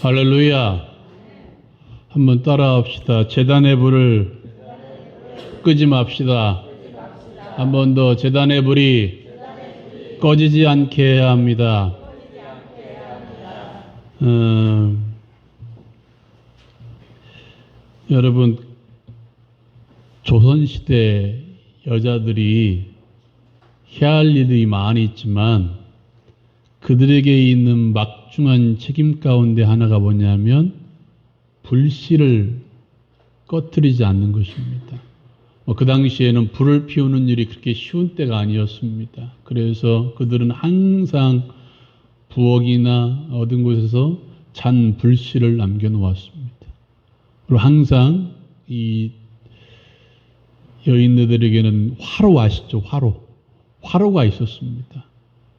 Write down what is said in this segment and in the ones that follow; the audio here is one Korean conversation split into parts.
할렐루야. 한번 따라합시다. 제단의 불을 끄지 맙시다. 한 번 더 제단의 불이 꺼지지 않게 해야 합니다. 여러분, 조선시대 여자들이 해야 할 일이 많이 있지만 그들에게 있는 막중한 책임 가운데 하나가 뭐냐면 불씨를 꺼뜨리지 않는 것입니다. 그 당시에는 불을 피우는 일이 그렇게 쉬운 때가 아니었습니다. 그래서 그들은 항상 부엌이나 어떤 곳에서 잔 불씨를 남겨놓았습니다. 그리고 항상 이 여인들에게는 화로 아시죠? 화로가 있었습니다.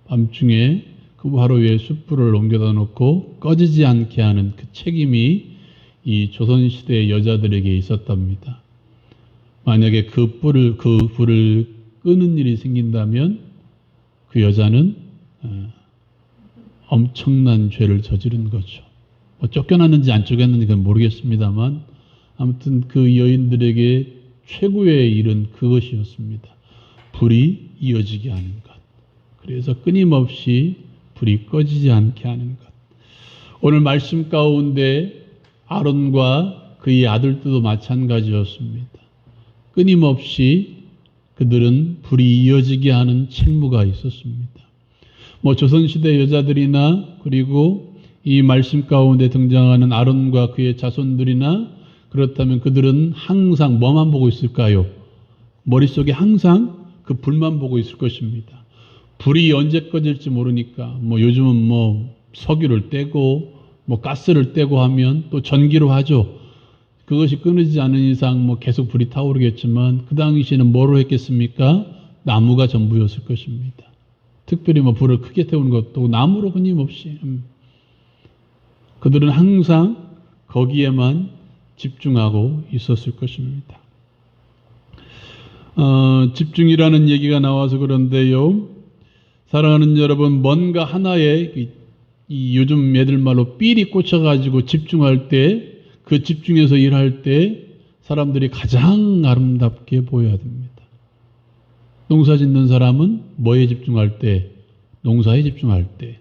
밤중에 그 화로 위에 숯불을 옮겨다 놓고 꺼지지 않게 하는 그 책임이 이 조선시대의 여자들에게 있었답니다. 만약에 그 불을 끄는 일이 생긴다면 그 여자는 엄청난 죄를 저지른 거죠. 쫓겨났는지 안 쫓겨났는지 그건 모르겠습니다만 아무튼 그 여인들에게 최고의 일은 그것이었습니다. 불이 이어지게 하는 것. 그래서 끊임없이 불이 꺼지지 않게 하는 것. 오늘 말씀 가운데 아론과 그의 아들들도 마찬가지였습니다. 끊임없이 그들은 불이 이어지게 하는 책무가 있었습니다. 조선시대 여자들이나 그리고 이 말씀 가운데 등장하는 아론과 그의 자손들이나 그렇다면 그들은 항상 뭐만 보고 있을까요? 머릿속에 항상 그 불만 보고 있을 것입니다. 불이 언제 꺼질지 모르니까 요즘은 석유를 떼고 가스를 떼고 하면 또 전기로 하죠. 그것이 끊어지지 않은 이상 계속 불이 타오르겠지만 그 당시에는 뭐로 했겠습니까? 나무가 전부였을 것입니다. 특별히 불을 크게 태우는 것도 나무로 끊임없이 그들은 항상 거기에만 집중하고 있었을 것입니다. 집중이라는 얘기가 나와서 그런데요. 사랑하는 여러분, 뭔가 하나에 요즘 애들 말로 삘이 꽂혀가지고 집중할 때 그 집중해서 일할 때 사람들이 가장 아름답게 보여야 됩니다. 농사 짓는 사람은 뭐에 집중할 때? 농사에 집중할 때.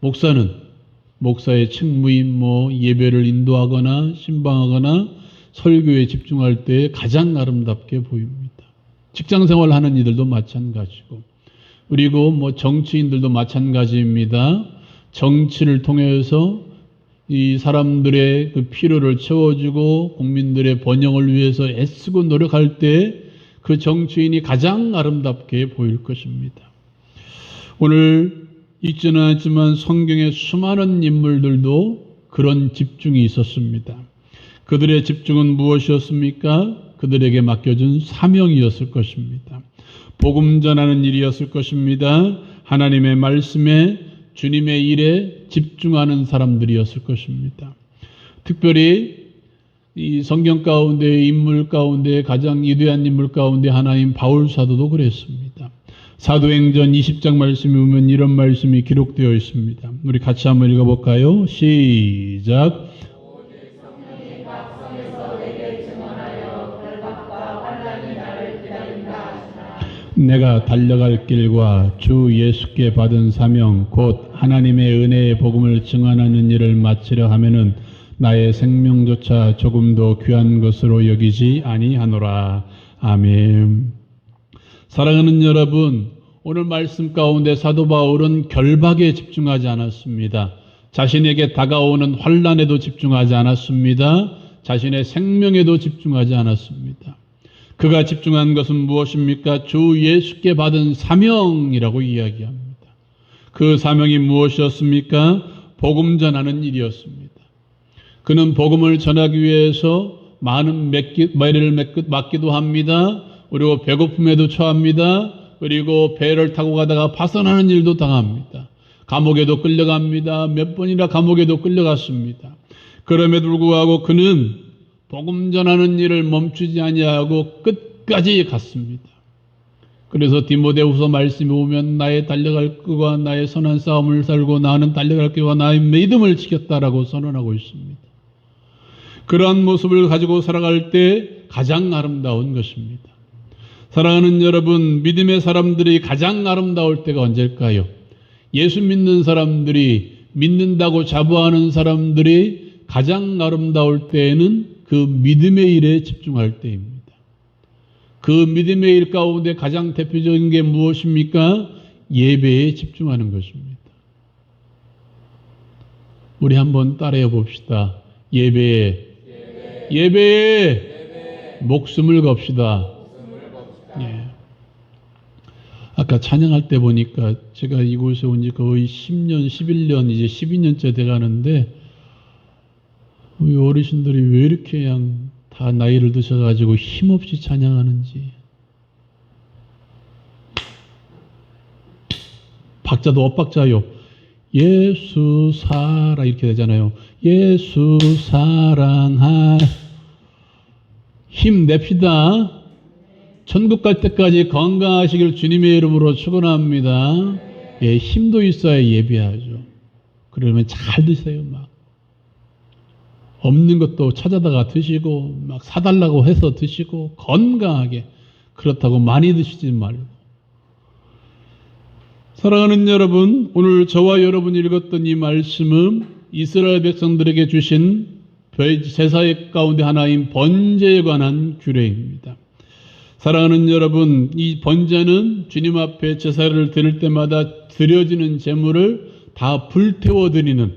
목사는 목사의 책무인 예배를 인도하거나 신방하거나 설교에 집중할 때 가장 아름답게 보입니다. 직장생활 하는 이들도 마찬가지고 그리고 정치인들도 마찬가지입니다. 정치를 통해서 이 사람들의 그 필요를 채워주고 국민들의 번영을 위해서 애쓰고 노력할 때 그 정치인이 가장 아름답게 보일 것입니다. 오늘 읽지는 않지만 성경의 수많은 인물들도 그런 집중이 있었습니다. 그들의 집중은 무엇이었습니까? 그들에게 맡겨준 사명이었을 것입니다. 복음 전하는 일이었을 것입니다. 하나님의 말씀에 주님의 일에 집중하는 사람들이었을 것입니다. 특별히 이 성경 가운데 인물 가운데 가장 위대한 인물 가운데 하나인 바울 사도도 그랬습니다. 사도행전 20장 말씀에 보면 이런 말씀이 기록되어 있습니다. 우리 같이 한번 읽어볼까요? 시작. 내가 달려갈 길과 주 예수께 받은 사명 곧 하나님의 은혜의 복음을 증언하는 일을 마치려 하면은 나의 생명조차 조금도 귀한 것으로 여기지 아니하노라. 아멘. 사랑하는 여러분, 오늘 말씀 가운데 사도 바울은 결박에 집중하지 않았습니다. 자신에게 다가오는 환난에도 집중하지 않았습니다. 자신의 생명에도 집중하지 않았습니다. 그가 집중한 것은 무엇입니까? 주 예수께 받은 사명이라고 이야기합니다. 그 사명이 무엇이었습니까? 복음 전하는 일이었습니다. 그는 복음을 전하기 위해서 많은 매를 맞기도 합니다. 그리고 배고픔에도 처합니다. 그리고 배를 타고 가다가 파선하는 일도 당합니다. 감옥에도 끌려갑니다. 몇 번이나 감옥에도 끌려갔습니다. 그럼에도 불구하고 그는 복음 전하는 일을 멈추지 아니하고 끝까지 갔습니다. 그래서 디모데후서 말씀이 오면 나의 달려갈 길과 나의 선한 싸움을 살고 나는 달려갈 길과 나의 믿음을 지켰다라고 선언하고 있습니다. 그러한 모습을 가지고 살아갈 때 가장 아름다운 것입니다. 사랑하는 여러분, 믿음의 사람들이 가장 아름다울 때가 언제일까요? 예수 믿는 사람들이, 믿는다고 자부하는 사람들이 가장 아름다울 때에는 그 믿음의 일에 집중할 때입니다. 그 믿음의 일 가운데 가장 대표적인 게 무엇입니까? 예배에 집중하는 것입니다. 우리 한번 따라해 봅시다. 예배에 목숨을 겁시다. 예. 아까 찬양할 때 보니까 제가 이곳에 온 지 거의 10년, 11년, 이제 12년째 돼가는데 우리 어르신들이 왜 이렇게 그냥 다 나이를 드셔가지고 힘없이 찬양하는지. 박자도 엇박자요. 예수 사랑 이렇게 되잖아요. 예수 사랑하. 힘냅시다. 천국 갈 때까지 건강하시길 주님의 이름으로 축원합니다. 예, 힘도 있어야 예배하죠. 그러면 잘 드세요. 막 없는 것도 찾아다가 드시고 막 사달라고 해서 드시고 건강하게. 그렇다고 많이 드시지 말고. 사랑하는 여러분, 오늘 저와 여러분이 읽었던 이 말씀은 이스라엘 백성들에게 주신 제사의 가운데 하나인 번제에 관한 규례입니다. 사랑하는 여러분, 이 번제는 주님 앞에 제사를 드릴 때마다 드려지는 제물을 다 불태워 드리는,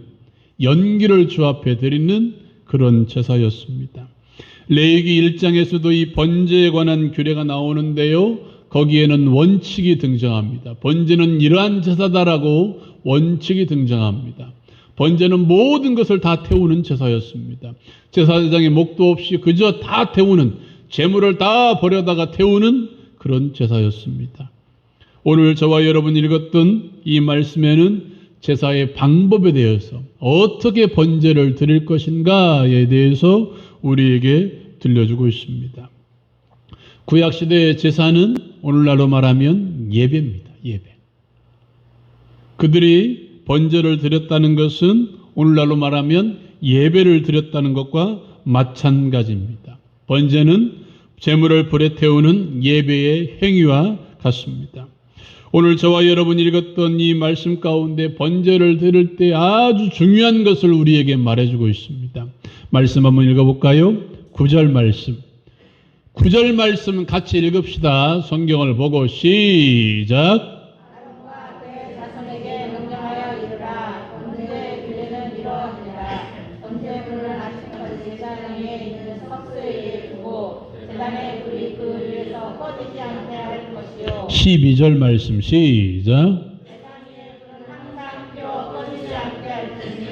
연기를 주 앞에 드리는 그런 제사였습니다. 레위기 1장에서도 이 번제에 관한 규례가 나오는데요. 거기에는 원칙이 등장합니다. 번제는 이러한 제사다라고 원칙이 등장합니다. 번제는 모든 것을 다 태우는 제사였습니다. 제사장의 목도 없이 그저 다 태우는, 재물을 다 버려다가 태우는 그런 제사였습니다. 오늘 저와 여러분이 읽었던 이 말씀에는 제사의 방법에 대해서 어떻게 번제를 드릴 것인가에 대해서 우리에게 들려주고 있습니다. 구약시대의 제사는 오늘날로 말하면 예배입니다. 예배. 그들이 번제를 드렸다는 것은 오늘날로 말하면 예배를 드렸다는 것과 마찬가지입니다. 번제는 제물을 불에 태우는 예배의 행위와 같습니다. 오늘 저와 여러분이 읽었던 이 말씀 가운데 번제를 드릴 때 아주 중요한 것을 우리에게 말해주고 있습니다. 말씀 한번 읽어볼까요? 9절 말씀. 9절 말씀 같이 읽읍시다. 성경을 보고 시작. 재단의 불이 그 위에서 꺼지지 않게 할 것이요. 12절 말씀 시작. 재단의 불은 항상 펴 꺼지지 않게 할 테니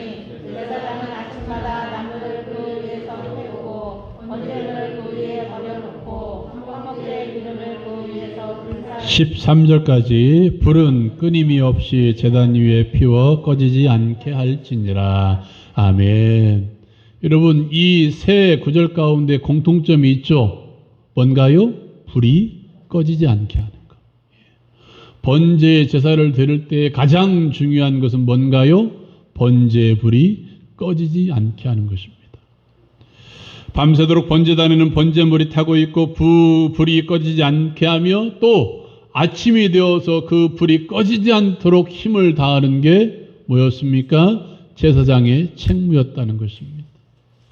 제사장은 아침마다 나무를 그 위에서 태우고 번제를 그 위에 버려놓고 화목제의 기름을 그 위에서 불사 13절까지 불은 끊임이 없이 제단 위에 피워 꺼지지 않게 할지니라. 아멘. 여러분, 이 세 구절 가운데 공통점이 있죠. 뭔가요? 불이 꺼지지 않게 하는 것. 번제 제사를 드릴 때 가장 중요한 것은 뭔가요? 번제의 불이 꺼지지 않게 하는 것입니다. 밤새도록 번제단에는 번제물이 타고 있고 불이 꺼지지 않게 하며 또 아침이 되어서 그 불이 꺼지지 않도록 힘을 다하는 게 뭐였습니까? 제사장의 책무였다는 것입니다.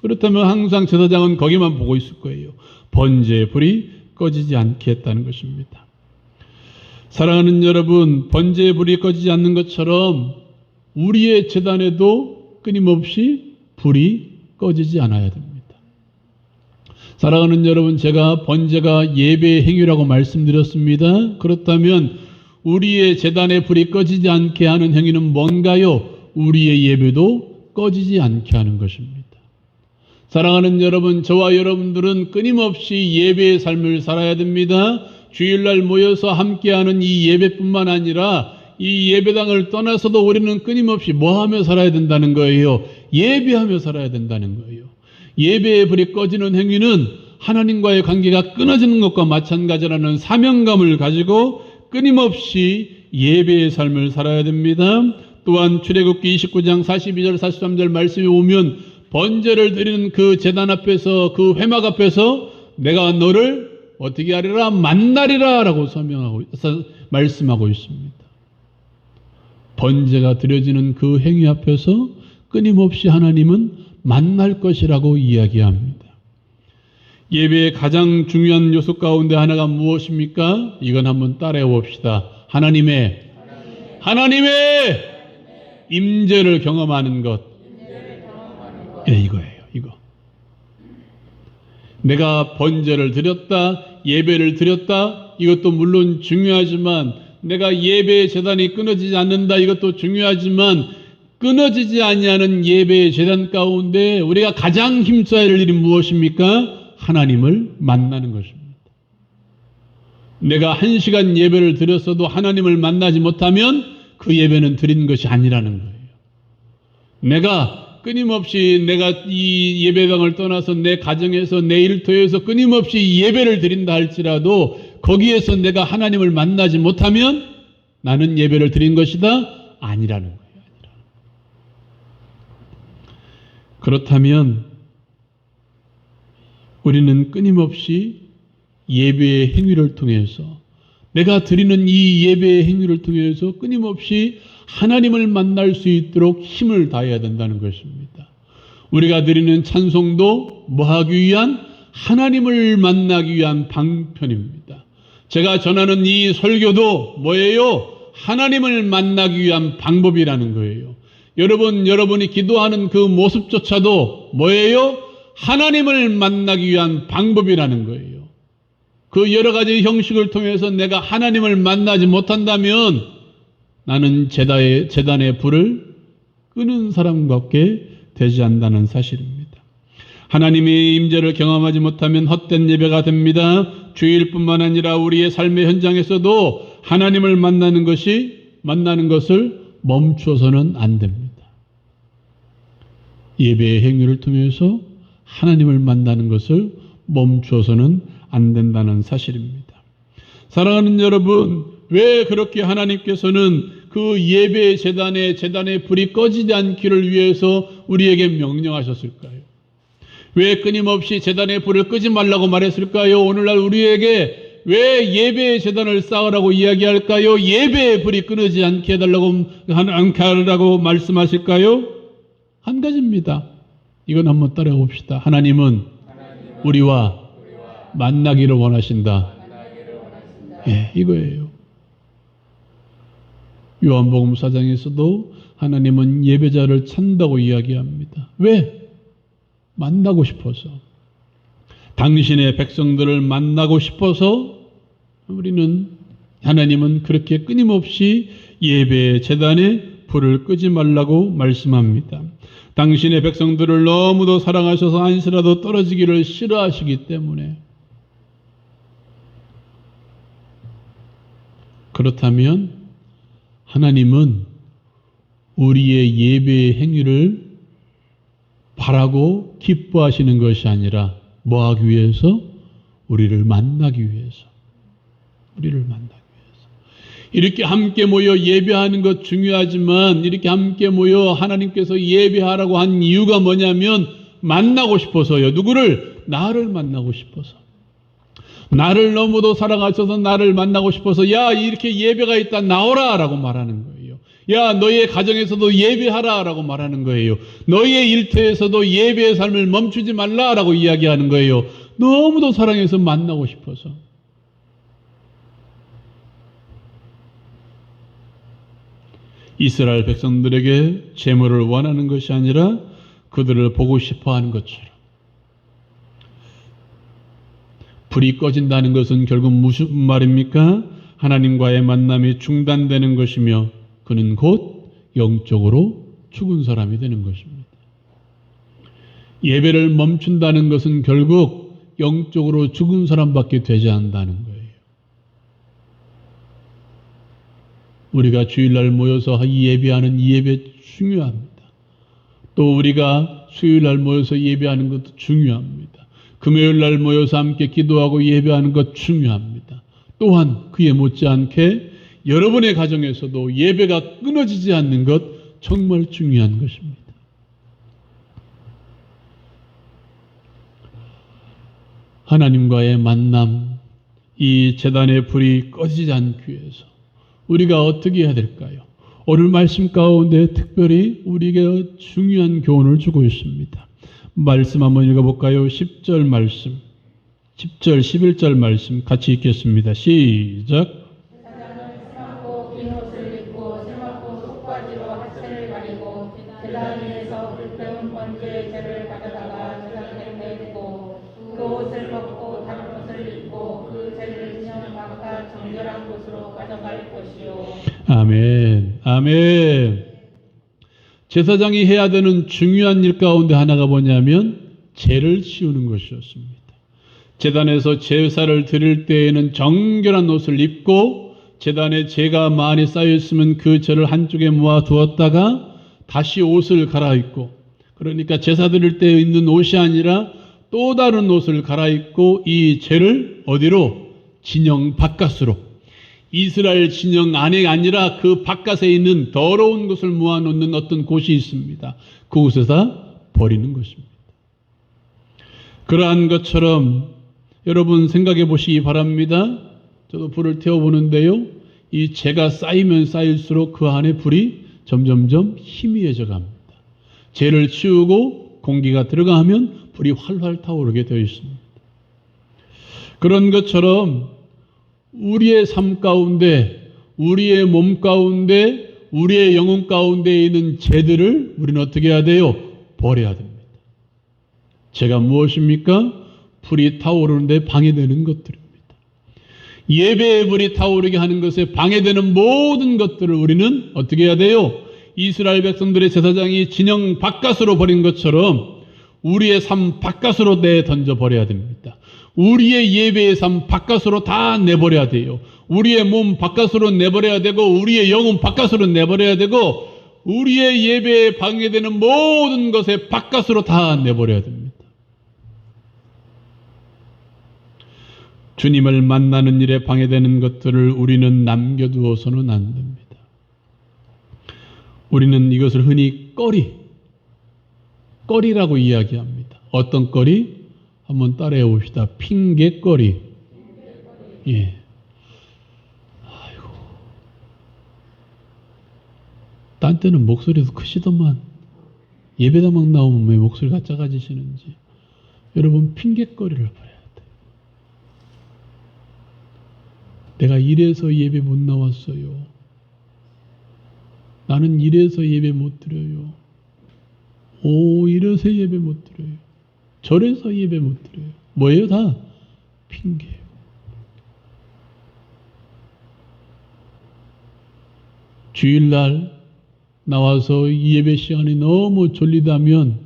그렇다면 항상 제사장은 거기만 보고 있을 거예요. 번제의 불이 꺼지지 않게 했다는 것입니다. 사랑하는 여러분, 번제의 불이 꺼지지 않는 것처럼 우리의 제단에도 끊임없이 불이 꺼지지 않아야 됩니다. 사랑하는 여러분, 제가 번제가 예배의 행위라고 말씀드렸습니다. 그렇다면 우리의 제단에 불이 꺼지지 않게 하는 행위는 뭔가요? 우리의 예배도 꺼지지 않게 하는 것입니다. 사랑하는 여러분, 저와 여러분들은 끊임없이 예배의 삶을 살아야 됩니다. 주일날 모여서 함께하는 이 예배뿐만 아니라 이 예배당을 떠나서도 우리는 끊임없이 뭐하며 살아야 된다는 거예요? 예배하며 살아야 된다는 거예요. 예배의 불이 꺼지는 행위는 하나님과의 관계가 끊어지는 것과 마찬가지라는 사명감을 가지고 끊임없이 예배의 삶을 살아야 됩니다. 또한 출애굽기 29장 42절 43절 말씀이 오면 번제를 드리는 그 제단 앞에서 그 회막 앞에서 내가 너를 어떻게 하리라 만나리라 라고 말씀하고 있습니다. 번제가 드려지는 그 행위 앞에서 끊임없이 하나님은 만날 것이라고 이야기합니다. 예배의 가장 중요한 요소 가운데 하나가 무엇입니까? 이건 한번 따라해 봅시다. 하나님의 임재를 경험하는 것. 이거예요. 이거. 내가 번제를 드렸다, 예배를 드렸다, 이것도 물론 중요하지만 내가 예배의 제단이 끊어지지 않는다, 이것도 중요하지만 끊어지지 아니하는 예배의 제단 가운데 우리가 가장 힘써야 할 일이 무엇입니까? 하나님을 만나는 것입니다. 내가 1시간 예배를 드렸어도 하나님을 만나지 못하면 그 예배는 드린 것이 아니라는 거예요. 내가 끊임없이 내가 이 예배당을 떠나서 내 가정에서 내 일터에서 끊임없이 예배를 드린다 할지라도 거기에서 내가 하나님을 만나지 못하면 나는 예배를 드린 것이다? 아니라는 거예요. 그렇다면 우리는 끊임없이 예배의 행위를 통해서 내가 드리는 이 예배의 행위를 통해서 끊임없이 하나님을 만날 수 있도록 힘을 다해야 된다는 것입니다. 우리가 드리는 찬송도 뭐하기 위한? 하나님을 만나기 위한 방편입니다. 제가 전하는 이 설교도 뭐예요? 하나님을 만나기 위한 방법이라는 거예요. 여러분이 기도하는 그 모습조차도 뭐예요? 하나님을 만나기 위한 방법이라는 거예요. 그 여러 가지 형식을 통해서 내가 하나님을 만나지 못한다면 나는 제단의 불을 끄는 사람밖에 되지 않는다는 사실입니다. 하나님의 임재를 경험하지 못하면 헛된 예배가 됩니다. 주일뿐만 아니라 우리의 삶의 현장에서도 하나님을 만나는 것을 멈추어서는 안 됩니다. 예배의 행위를 통해서 하나님을 만나는 것을 멈추어서는 안 된다는 사실입니다. 사랑하는 여러분, 왜 그렇게 하나님께서는 그 예배 제단의 불이 꺼지지 않기를 위해서 우리에게 명령하셨을까요? 왜 끊임없이 제단의 불을 끄지 말라고 말했을까요? 오늘날 우리에게 왜 예배의 제단을 쌓으라고 이야기할까요? 예배의 불이 끊어지지 않게 하라고 말씀하실까요? 한 가지입니다. 이건 한번 따라해 봅시다. 하나님은 우리와 만나기를 원하신다. 예, 이거예요. 요한복음 4장에서도 하나님은 예배자를 찾는다고 이야기합니다. 왜? 만나고 싶어서. 당신의 백성들을 만나고 싶어서 하나님은 그렇게 끊임없이 예배 제단에 불을 끄지 말라고 말씀합니다. 당신의 백성들을 너무도 사랑하셔서 한시라도 떨어지기를 싫어하시기 때문에. 그렇다면 하나님은 우리의 예배의 행위를 바라고 기뻐하시는 것이 아니라 뭐 하기 위해서? 우리를 만나기 위해서. 이렇게 함께 모여 예배하는 것 중요하지만 이렇게 함께 모여 하나님께서 예배하라고 한 이유가 뭐냐면 만나고 싶어서요. 누구를? 나를 만나고 싶어서. 나를 너무도 사랑하셔서 나를 만나고 싶어서 야, 이렇게 예배가 있다 나오라 라고 말하는 거예요. 야, 너의 가정에서도 예배하라 라고 말하는 거예요. 너의 일터에서도 예배의 삶을 멈추지 말라 라고 이야기하는 거예요. 너무도 사랑해서 만나고 싶어서. 이스라엘 백성들에게 제물을 원하는 것이 아니라 그들을 보고 싶어 하는 것처럼. 불이 꺼진다는 것은 결국 무슨 말입니까? 하나님과의 만남이 중단되는 것이며 그는 곧 영적으로 죽은 사람이 되는 것입니다. 예배를 멈춘다는 것은 결국 영적으로 죽은 사람밖에 되지 않는다는 거예요. 우리가 주일날 모여서 예배하는 이 예배 중요합니다. 또 우리가 수요일날 모여서 예배하는 것도 중요합니다. 금요일날 모여서 함께 기도하고 예배하는 것 중요합니다. 또한 그에 못지않게 여러분의 가정에서도 예배가 끊어지지 않는 것 정말 중요한 것입니다. 하나님과의 만남, 이 제단의 불이 꺼지지 않기 위해서 우리가 어떻게 해야 될까요? 오늘 말씀 가운데 특별히 우리에게 중요한 교훈을 주고 있습니다. 말씀 한번 읽어볼까요? 10절 말씀, 10절, 11절 말씀 같이 읽겠습니다. 시작. 제사장은 심하고 긴 옷을 입고 심하고 속바지로 하체를 가리고 제단 위에서 불태운 번제의 재를 가져다가 제사장에 내리고 그 옷을 벗고 다른 옷을 입고 그 재를 진영 바깥 정결한 곳으로 가져갈 것이요. 아멘, 아멘. 제사장이 해야 되는 중요한 일 가운데 하나가 뭐냐면 죄를 치우는 것이었습니다. 제단에서 제사를 드릴 때에는 정결한 옷을 입고 제단에 죄가 많이 쌓여있으면 그 죄를 한쪽에 모아두었다가 다시 옷을 갈아입고, 그러니까 제사 드릴 때 입는 옷이 아니라 또 다른 옷을 갈아입고 이 죄를 어디로? 진영 바깥으로, 이스라엘 진영 안에 아니라 그 바깥에 있는 더러운 것을 모아놓는 어떤 곳이 있습니다. 그곳에다 버리는 것입니다. 그러한 것처럼 여러분 생각해 보시기 바랍니다. 저도 불을 태워보는데요, 이 죄가 쌓이면 쌓일수록 그 안에 불이 점점점 희미해져 갑니다. 죄를 치우고 공기가 들어가면 불이 활활 타오르게 되어 있습니다. 그런 것처럼 우리의 삶 가운데, 우리의 몸 가운데, 우리의 영혼 가운데 있는 죄들을 우리는 어떻게 해야 돼요? 버려야 됩니다. 죄가 무엇입니까? 불이 타오르는데 방해되는 것들입니다. 예배의 불이 타오르게 하는 것에 방해되는 모든 것들을 우리는 어떻게 해야 돼요? 이스라엘 백성들의 제사장이 진영 바깥으로 버린 것처럼 우리의 삶 바깥으로 내던져 버려야 됩니다. 우리의 예배의 삶 바깥으로 다 내버려야 돼요. 우리의 몸 바깥으로 내버려야 되고 우리의 영혼 바깥으로 내버려야 되고 우리의 예배에 방해되는 모든 것에 바깥으로 다 내버려야 됩니다. 주님을 만나는 일에 방해되는 것들을 우리는 남겨두어서는 안 됩니다. 우리는 이것을 흔히 꺼리라고 이야기합니다. 어떤 꺼리? 한번 따라해 봅시다. 핑계거리. 예. 아이고. 딴 때는 목소리도 크시더만 예배당 막 나오면 왜 목소리가 작아지시는지. 여러분 핑계거리를 봐야 돼. 내가 이래서 예배 못 나왔어요. 나는 이래서 예배 못 드려요. 이래서 예배 못 드려요. 저래서 예배 못 드려요. 뭐예요? 다 핑계예요. 주일날 나와서 이 예배 시간이 너무 졸리다면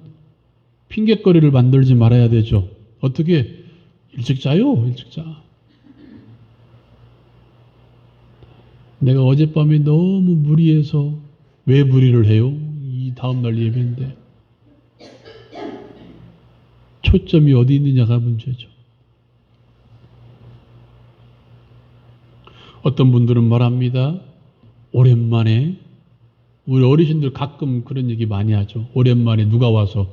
핑계거리를 만들지 말아야 되죠. 어떻게? 일찍 자요. 일찍 자. 내가 어젯밤에 너무 무리해서. 왜 무리를 해요? 이 다음날 예배인데. 초점이 어디 있느냐가 문제죠. 어떤 분들은 말합니다. 오랜만에, 우리 어르신들 가끔 그런 얘기 많이 하죠. 오랜만에 누가 와서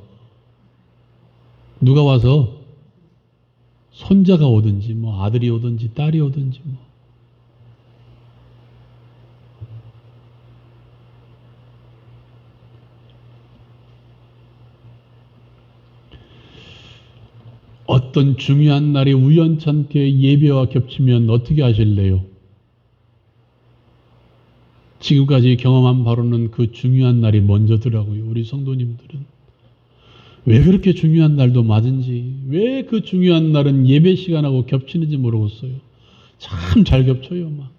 손자가 오든지 뭐 아들이 오든지 딸이 오든지 뭐. 어떤 중요한 날이 우연찮게 예배와 겹치면 어떻게 하실래요? 지금까지 경험한 바로는 그 중요한 날이 먼저더라고요. 우리 성도님들은. 왜 그렇게 중요한 날도 맞은지, 왜 그 중요한 날은 예배 시간하고 겹치는지 모르겠어요. 참 잘 겹쳐요, 막.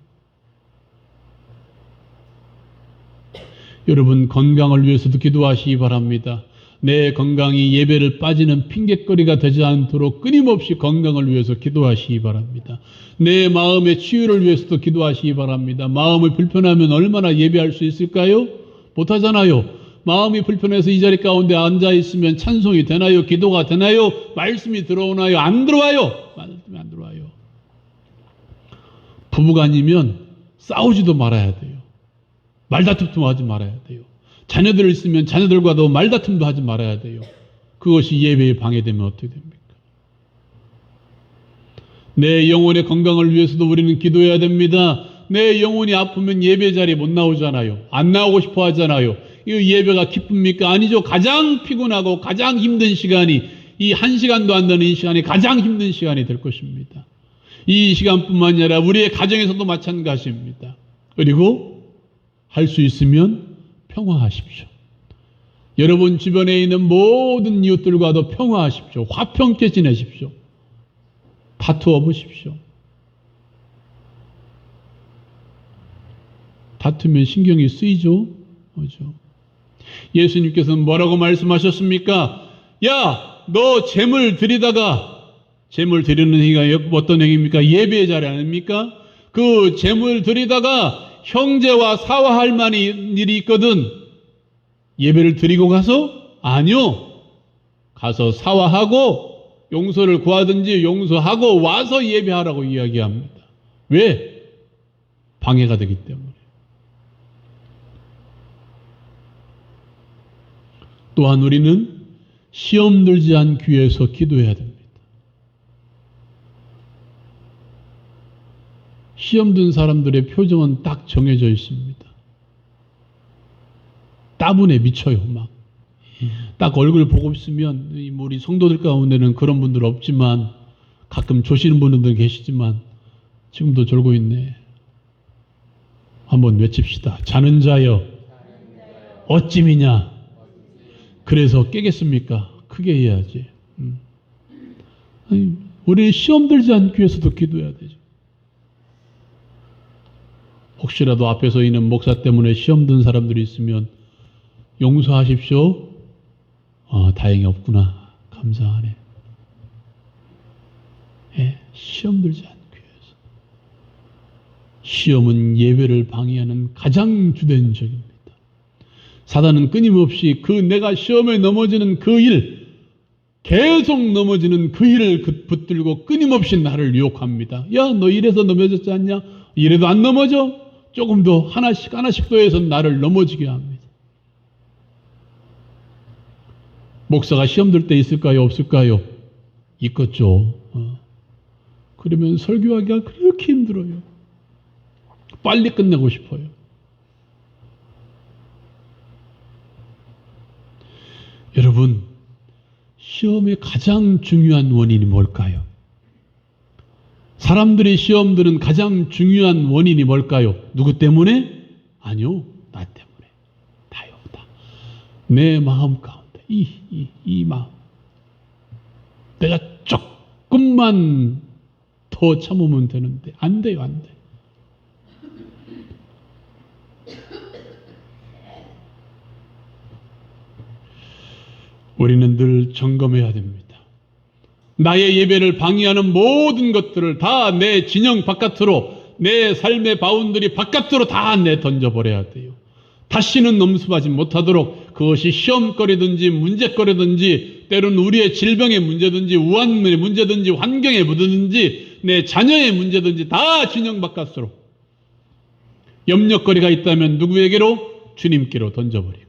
여러분 건강을 위해서도 기도하시기 바랍니다. 내 건강이 예배를 빠지는 핑계거리가 되지 않도록 끊임없이 건강을 위해서 기도하시기 바랍니다. 내 마음의 치유를 위해서도 기도하시기 바랍니다. 마음이 불편하면 얼마나 예배할 수 있을까요? 못하잖아요. 마음이 불편해서 이 자리 가운데 앉아있으면 찬송이 되나요? 기도가 되나요? 말씀이 들어오나요? 안 들어와요. 말씀이 안 들어와요. 부부간이면 싸우지도 말아야 돼요. 말다툼도 하지 말아야 돼요. 자녀들 있으면 자녀들과도 말다툼도 하지 말아야 돼요. 그것이 예배에 방해되면 어떻게 됩니까? 내 영혼의 건강을 위해서도 우리는 기도해야 됩니다. 내 영혼이 아프면 예배 자리에 못 나오잖아요. 안 나오고 싶어 하잖아요. 이 예배가 기쁩니까? 아니죠. 가장 피곤하고 가장 힘든 시간이, 이 1시간도 안 되는 이 시간이 가장 힘든 시간이 될 것입니다. 이 시간뿐만 아니라 우리의 가정에서도 마찬가지입니다. 그리고 할 수 있으면 평화하십시오. 여러분 주변에 있는 모든 이웃들과도 평화하십시오. 화평케 지내십시오. 다투어 보십시오. 다투면 신경이 쓰이죠. 그렇죠? 예수님께서는 뭐라고 말씀하셨습니까? 야, 너 재물 드리다가, 재물 드리는 행위가 어떤 행위입니까? 예배의 자리 아닙니까? 그 재물 드리다가 형제와 사화할 만한 일이 있거든. 예배를 드리고 가서? 아니요. 가서 사화하고 용서를 구하든지 용서하고 와서 예배하라고 이야기합니다. 왜? 방해가 되기 때문에. 또한 우리는 시험 들지 않기 위해서 기도해야 됩니다. 시험 든 사람들의 표정은 딱 정해져 있습니다. 따분해 미쳐요, 막. 딱 얼굴 보고 있으면, 우리 성도들 가운데는 그런 분들 없지만, 가끔 조시는 분들도 계시지만, 지금도 졸고 있네. 한번 외칩시다. 자는 자여, 어찌미냐? 그래서 깨겠습니까? 크게 해야지. 아니, 우리 시험 들지 않기 위해서도 기도해야 되죠. 혹시라도 앞에서 있는 목사 때문에 시험 든 사람들이 있으면 용서하십시오. 다행히 없구나. 감사하네. 예, 시험 들지 않기 위해서. 시험은 예배를 방해하는 가장 주된 적입니다. 사단은 끊임없이 그 내가 시험에 넘어지는 그 일, 계속 넘어지는 그 일을 붙들고 끊임없이 나를 유혹합니다. 야, 너 이래서 넘어졌지 않냐? 이래도 안 넘어져? 조금 더 하나씩 더 해서 나를 넘어지게 합니다. 목사가 시험 들 때 있을까요? 없을까요? 있겠죠. 그러면 설교하기가 그렇게 힘들어요. 빨리 끝내고 싶어요. 여러분, 시험의 가장 중요한 원인이 뭘까요? 사람들이 시험 드는 가장 중요한 원인이 뭘까요? 누구 때문에? 아니요, 나 때문에. 다요, 다. 내 마음 가운데, 이 마음. 내가 조금만 더 참으면 되는데, 안 돼요, 안 돼. 우리는 늘 점검해야 됩니다. 나의 예배를 방해하는 모든 것들을 다 내 진영 바깥으로, 내 삶의 바운더리 바깥으로 다 내던져버려야 돼요. 다시는 넘습하지 못하도록, 그것이 시험거리든지 문제거리든지, 때로는 우리의 질병의 문제든지 우환의 문제든지 환경의 문제든지 내 자녀의 문제든지 다 진영 바깥으로, 염려거리가 있다면 누구에게로? 주님께로 던져버리고.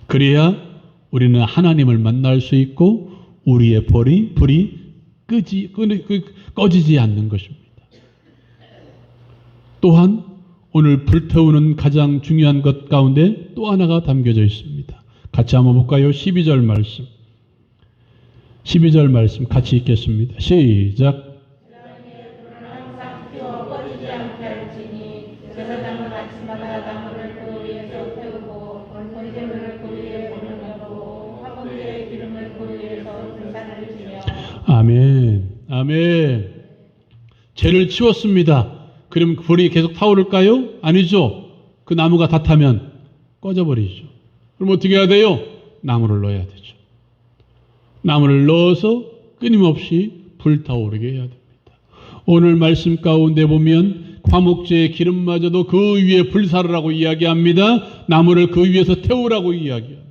그래야 우리는 하나님을 만날 수 있고 우리의 불이 꺼지지 않는 것입니다. 또한 오늘 불태우는 가장 중요한 것 가운데 또 하나가 담겨져 있습니다. 같이 한번 볼까요? 12절 말씀. 12절 말씀 같이 읽겠습니다. 시작. 아멘. 아멘. 죄를 치웠습니다. 그럼 불이 계속 타오를까요? 아니죠. 그 나무가 다 타면 꺼져버리죠. 그럼 어떻게 해야 돼요? 나무를 넣어야 되죠. 나무를 넣어서 끊임없이 불타오르게 해야 됩니다. 오늘 말씀 가운데 보면 화목제의 기름마저도 그 위에 불사르라고 이야기합니다. 나무를 그 위에서 태우라고 이야기합니다.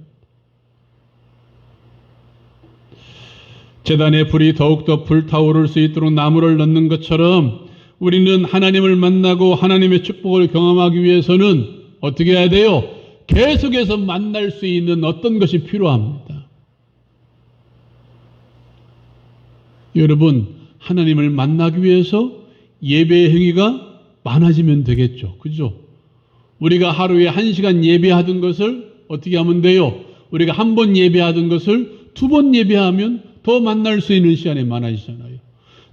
제단의 불이 더욱더 불타오를 수 있도록 나무를 넣는 것처럼 우리는 하나님을 만나고 하나님의 축복을 경험하기 위해서는 어떻게 해야 돼요? 계속해서 만날 수 있는 어떤 것이 필요합니다. 여러분, 하나님을 만나기 위해서 예배의 행위가 많아지면 되겠죠. 그죠? 우리가 하루에 1시간 예배하던 것을 어떻게 하면 돼요? 우리가 한 번 예배하던 것을 2번 예배하면 더 만날 수 있는 시간이 많아지잖아요.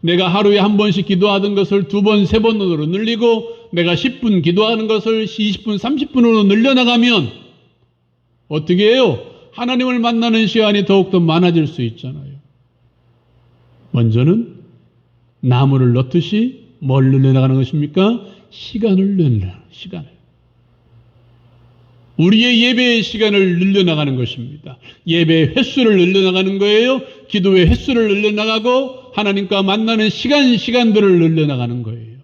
내가 하루에 한 번씩 기도하던 것을 2번, 3번으로 늘리고 내가 10분 기도하는 것을 20분, 30분으로 늘려나가면 어떻게 해요? 하나님을 만나는 시간이 더욱더 많아질 수 있잖아요. 먼저는 나무를 넣듯이 뭘 늘려나가는 것입니까? 시간을 늘려나가는 시간을. 우리의 예배의 시간을 늘려나가는 것입니다. 예배의 횟수를 늘려나가는 거예요. 기도의 횟수를 늘려나가고 하나님과 만나는 시간들을 늘려나가는 거예요.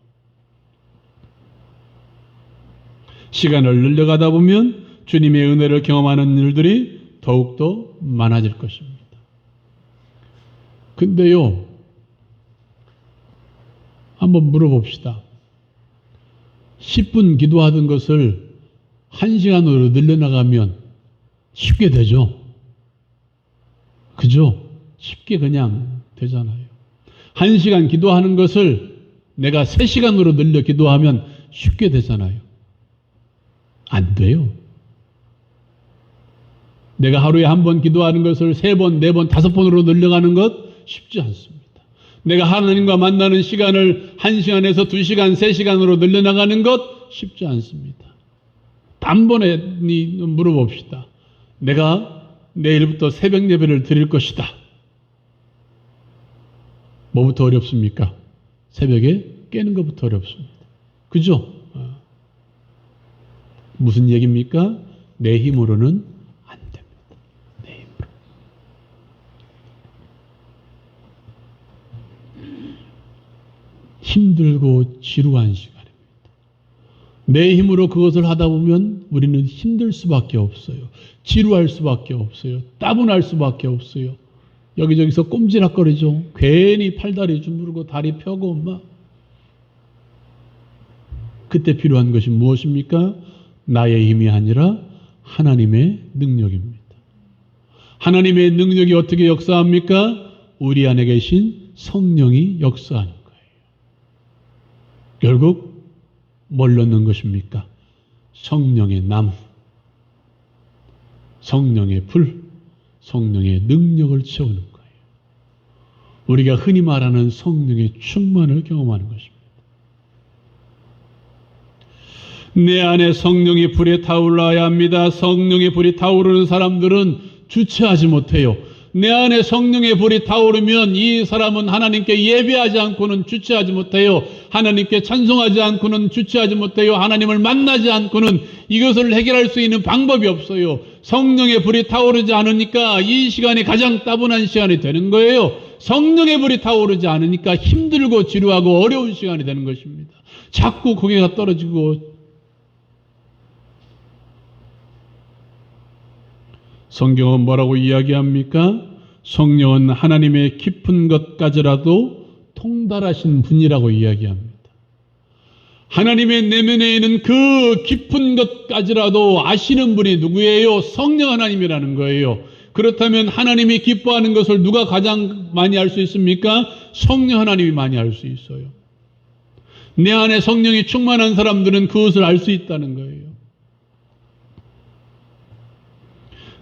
시간을 늘려가다 보면 주님의 은혜를 경험하는 일들이 더욱더 많아질 것입니다. 근데요, 한번 물어봅시다. 10분 기도하던 것을 1시간으로 늘려나가면 쉽게 되죠? 그죠? 쉽게 그냥 되잖아요. 1시간 기도하는 것을 내가 3시간으로 늘려 기도하면 쉽게 되잖아요. 안 돼요. 내가 하루에 한 번 기도하는 것을 3번, 4번, 5번으로 늘려가는 것 쉽지 않습니다. 내가 하나님과 만나는 시간을 1시간에서 2시간, 3시간으로 늘려나가는 것 쉽지 않습니다. 단번에 물어봅시다. 내가 내일부터 새벽 예배를 드릴 것이다. 뭐부터 어렵습니까? 새벽에 깨는 것부터 어렵습니다. 그죠? 무슨 얘기입니까? 내 힘으로는 안 됩니다. 내 힘으로. 힘들고 지루한 시간입니다. 내 힘으로 그것을 하다 보면 우리는 힘들 수밖에 없어요. 지루할 수밖에 없어요. 따분할 수밖에 없어요. 여기저기서 꼼지락거리죠. 괜히 팔다리 주무르고 다리 펴고 막. 그때 필요한 것이 무엇입니까? 나의 힘이 아니라 하나님의 능력입니다. 하나님의 능력이 어떻게 역사합니까? 우리 안에 계신 성령이 역사하는 거예요. 결국 뭘 넣는 것입니까? 성령의 나무, 성령의 불, 성령의 능력을 채우는 거예요. 우리가 흔히 말하는 성령의 충만을 경험하는 것입니다. 내 안에 성령의 불에 타올라야 합니다. 성령의 불이 타오르는 사람들은 주체하지 못해요. 내 안에 성령의 불이 타오르면 이 사람은 하나님께 예배하지 않고는 주체하지 못해요. 하나님께 찬송하지 않고는 주체하지 못해요. 하나님을 만나지 않고는 이것을 해결할 수 있는 방법이 없어요. 성령의 불이 타오르지 않으니까 이 시간이 가장 따분한 시간이 되는 거예요. 성령의 불이 타오르지 않으니까 힘들고 지루하고 어려운 시간이 되는 것입니다. 자꾸 고개가 떨어지고. 성경은 뭐라고 이야기합니까? 성령은 하나님의 깊은 것까지라도 통달하신 분이라고 이야기합니다. 하나님의 내면에 있는 그 깊은 것까지라도 아시는 분이 누구예요? 성령 하나님이라는 거예요. 그렇다면 하나님이 기뻐하는 것을 누가 가장 많이 알 수 있습니까? 성령 하나님이 많이 알 수 있어요. 내 안에 성령이 충만한 사람들은 그것을 알 수 있다는 거예요.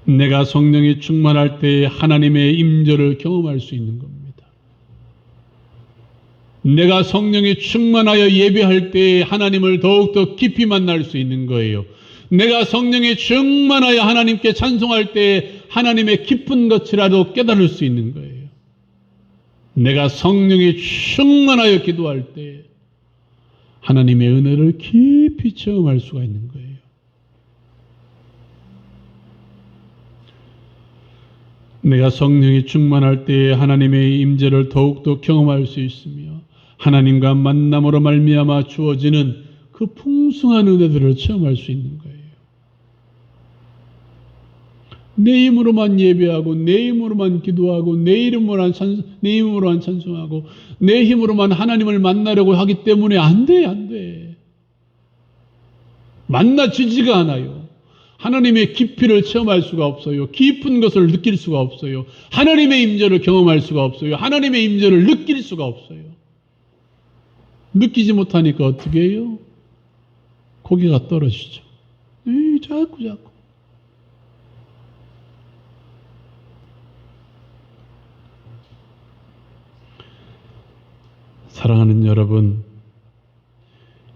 내가 성령이 충만할 때 하나님의 임재를 경험할 수 있는 겁니다. 내가 성령이 충만하여 예배할 때 하나님을 더욱더 깊이 만날 수 있는 거예요. 내가 성령이 충만하여 하나님께 찬송할 때 하나님의 깊은 것이라도 깨달을 수 있는 거예요. 내가 성령이 충만하여 기도할 때 하나님의 은혜를 깊이 체험할 수가 있는 거예요. 내가 성령이 충만할 때에 하나님의 임재를 더욱더 경험할 수 있으며 하나님과 만남으로 말미암아 주어지는 그 풍성한 은혜들을 체험할 수 있는 거예요. 내 힘으로만 예배하고 내 힘으로만 기도하고 내 이름으로만 찬송하고 내 힘으로만 하나님을 만나려고 하기 때문에 안 돼. 만나지지가 않아요. 하나님의 깊이를 체험할 수가 없어요. 깊은 것을 느낄 수가 없어요. 하나님의 임재를 경험할 수가 없어요. 하나님의 임재를 느낄 수가 없어요. 느끼지 못하니까 어떻게 해요? 고개가 떨어지죠. 자꾸. 사랑하는 여러분,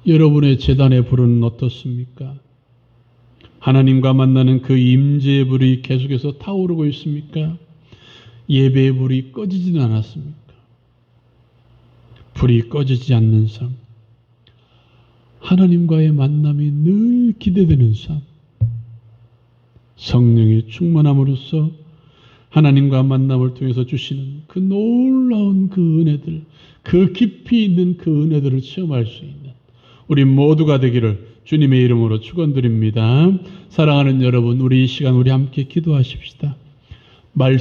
여러분의 제단의 불은 어떻습니까? 하나님과 만나는 그 임재의 불이 계속해서 타오르고 있습니까? 예배의 불이 꺼지지는 않았습니까? 불이 꺼지지 않는 삶, 하나님과의 만남이 늘 기대되는 삶, 성령의 충만함으로써 하나님과 만남을 통해서 주시는 그 놀라운 그 은혜들, 그 깊이 있는 그 은혜들을 체험할 수 있는 우리 모두가 되기를 주님의 이름으로 축원드립니다. 사랑하는 여러분, 우리 이 시간 우리 함께 기도하십시다. 말씀